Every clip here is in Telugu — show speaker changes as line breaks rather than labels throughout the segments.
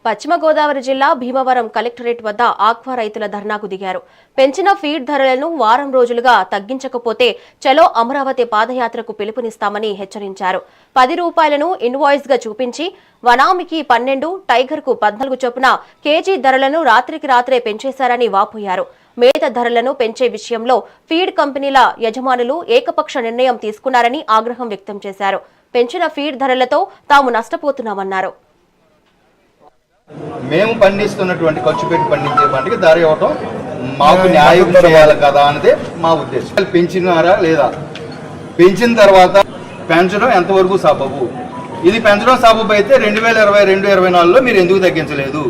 పశ్చిమ గోదావరి జిల్లా భీమవరం కలెక్టరేట్ వద్ద ఆక్వా రైతుల ధర్నాకు దిగారు. పెంచిన ఫీడ్ ధరలను వారం రోజులుగా తగ్గించకపోతే చలో అమరావతి పాదయాత్రకు పిలుపునిస్తామని హెచ్చరించారు. 10 రూపాయలను ఇన్వాయిస్ గా చూపించి వనామికి 12, టైగర్ కు 14 చొప్పున కేజీ ధరలను రాత్రికి రాత్రే పెంచేశారని వాపోయారు. మేత ధరలను పెంచే విషయంలో ఫీడ్ కంపెనీల యజమానులు ఏకపక్ష నిర్ణయం తీసుకున్నారని ఆగ్రహం వ్యక్తం చేశారు. పెంచిన ఫీడ్ ధరలతో తాము నష్టపోతున్నామన్నారు.
మేము పండిస్తున్నటువంటి ఖర్చు పెట్టి పండించే పంటకి ధర ఇవ్వటం మాకు న్యాయం చేయాలి కదా అనేది మా ఉద్దేశం. పెంచినారా లేదా, పెంచిన తర్వాత పెంచడం ఎంతవరకు సబబు, ఇది పెంచడం సబబు అయితే 2022-24లో మీరు ఎందుకు తగ్గించలేదు?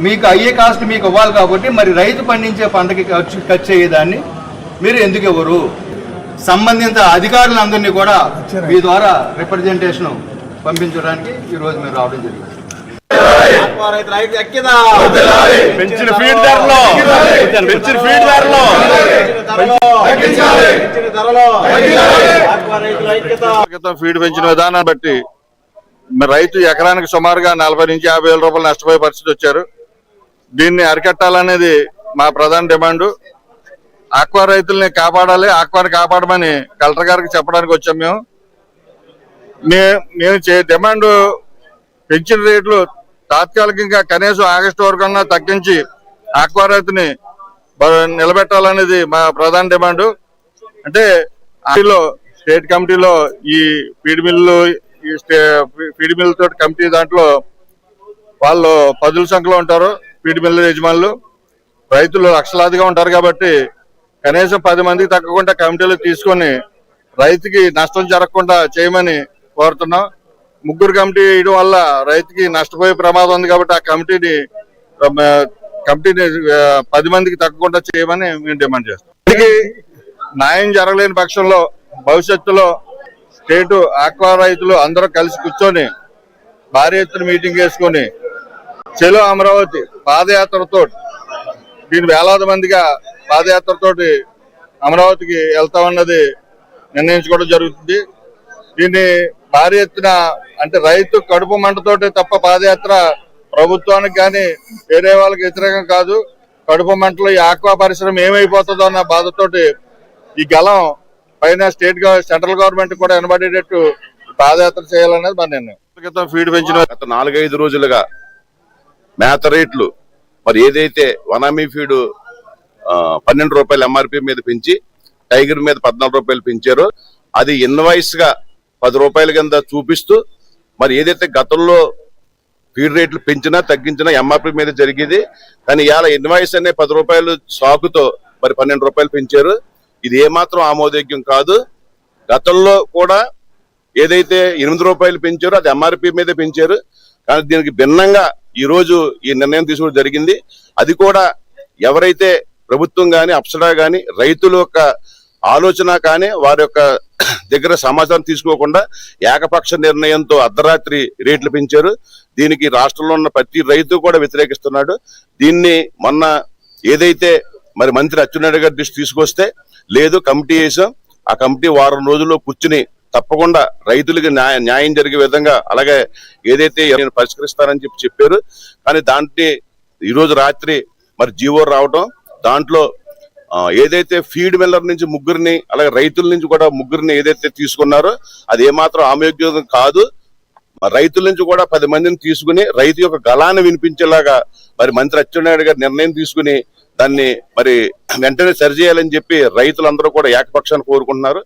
మీకు అయ్యే కాస్ట్ మీకు ఇవ్వాలి కాబట్టి మరి రైతు పండించే పంటకి ఖర్చు అయ్యేదాన్ని మీరు ఎందుకు ఇవ్వరు? సంబంధిత అధికారులందరినీ కూడా మీ ద్వారా రిప్రజెంటేషన్ పంపించడానికి ఈరోజు మీరు రావడం జరిగింది.
పెంచిన ఫీడ్ ధరలో ఫీడ్ పెంచిన విధానాన్ని బట్టి రైతు ఎకరానికి సుమారుగా 40 నుంచి 50 వేల రూపాయలు నష్టపోయే పరిస్థితి వచ్చారు. దీన్ని అరికట్టాలనేది మా ప్రధాన డిమాండ్. ఆక్వా రైతుల్ని కాపాడాలి, ఆక్వాని కాపాడమని కలెక్టర్ గారికి చెప్పడానికి వచ్చాం. మేము డిమాండ్ పెంచిన రేట్లు తాత్కాలికంగా కనీసం ఆగస్టు వరకు తగ్గించి ఆక్వా రైతుని నిలబెట్టాలనేది మా ప్రధాన డిమాండ్. అంటే స్టేట్ కమిటీలో ఈ ఫీడ్ మిల్ తోటి కమిటీ దాంట్లో వాళ్ళు 10ల సంఖ్యలో ఉంటారు. ఫీడ్ మిల్ యజమానులు రైతులు లక్షలాదిగా ఉంటారు కాబట్టి కనీసం 10 మందికి తగ్గకుండా కమిటీలు తీసుకొని రైతుకి నష్టం జరగకుండా చేయమని కోరుతున్నాం. 3 కమిటీ వేయడం వల్ల రైతుకి నష్టపోయే ప్రమాదం ఉంది కాబట్టి ఆ కమిటీని 10 మందికి తగ్గకుండా చేయమని మేము డిమాండ్ చేస్తాం. న్యాయం జరగలేని పక్షంలో భవిష్యత్తులో స్టేటు ఆక్వా రైతులు అందరూ కలిసి కూర్చొని భారీ ఎత్తున మీటింగ్ వేసుకొని చలో అమరావతి పాదయాత్రతో దీని వేలాది మందిగా పాదయాత్రతోటి అమరావతికి వెళ్తామన్నది నిర్ణయించుకోవడం జరుగుతుంది. దీన్ని భారీ ఎత్తున అంటే రైతు కడుపు మంటతోటి తప్ప పాదయాత్ర ప్రభుత్వానికి కానీ వేరే వాళ్ళకి వ్యతిరేకం కాదు. కడుపు మంటలో ఈ ఆక్వా పరిశ్రమ ఏమైపోతుందో అన్న బాధతోటి ఈ గలం పైన సెంట్రల్ గవర్నమెంట్ కూడా వినబడేటట్టు పాదయాత్ర చేయాలనేది మన నిర్ణయం.
ఫీడ్ పెంచిన గత 4-5 రోజులుగా మేత రేట్లు మరి ఏదైతే వనామీ ఫీడ్ 12 రూపాయలు ఎంఆర్పీ మీద పెంచి టైగర్ మీద 14 రూపాయలు పెంచారో అది ఇన్వాయిస్ గా 10 రూపాయల కింద చూపిస్తూ మరి ఏదైతే గతంలో ఫీడ్ రేట్లు పెంచినా తగ్గించినా ఎంఆర్పీ మీద జరిగేది. కానీ ఇవాళ ఇన్వాయిస్ అనే 10 రూపాయలు సాకుతో మరి 12 రూపాయలు పెంచారు. ఇది ఏమాత్రం ఆమోదయోగ్యం కాదు. గతంలో కూడా ఏదైతే 8 రూపాయలు పెంచారో అది ఎంఆర్పీ మీదే పెంచారు. కానీ దీనికి భిన్నంగా ఈ రోజు ఈ నిర్ణయం తీసుకోవడం జరిగింది. అది కూడా ఎవరైతే ప్రభుత్వం కానీ అప్సరా కానీ రైతుల యొక్క ఆలోచన కానీ వారి యొక్క దగ్గర సమాచారం తీసుకోకుండా ఏకపక్ష నిర్ణయంతో అర్ధరాత్రి రేట్లు పెంచారు. దీనికి రాష్ట్రంలో ఉన్న ప్రతి రైతు కూడా వ్యతిరేకిస్తున్నాడు. దీన్ని మొన్న ఏదైతే మరి మంత్రి అచ్చెన్నాయుడు గారి దృష్టి తీసుకొస్తే లేదు కమిటీ వేసాం, ఆ కమిటీ వారం రోజుల్లో కూర్చుని తప్పకుండా రైతులకి న్యాయం జరిగే విధంగా అలాగే ఏదైతే నేను పరిష్కరిస్తానని చెప్పారు. కానీ దాంట్లో ఈరోజు రాత్రి మరి జీవో రావడం, దాంట్లో ఏదైతే ఫీడ్ మిల్లర్ నుంచి 3 అలాగే రైతుల నుంచి కూడా 3 ఏదైతే తీసుకున్నారో అది ఏమాత్రం ఆమోదయోగ్యం కాదు. రైతుల నుంచి కూడా 10 మందిని తీసుకుని రైతు యొక్క గళాన్ని వినిపించేలాగా మరి మంత్రి అచ్చెన్నాయుడు గారు నిర్ణయం తీసుకుని దాన్ని మరి వెంటనే సరిచేయాలని చెప్పి రైతులందరూ కూడా ఏకపక్షాన్ని కోరుకుంటున్నారు.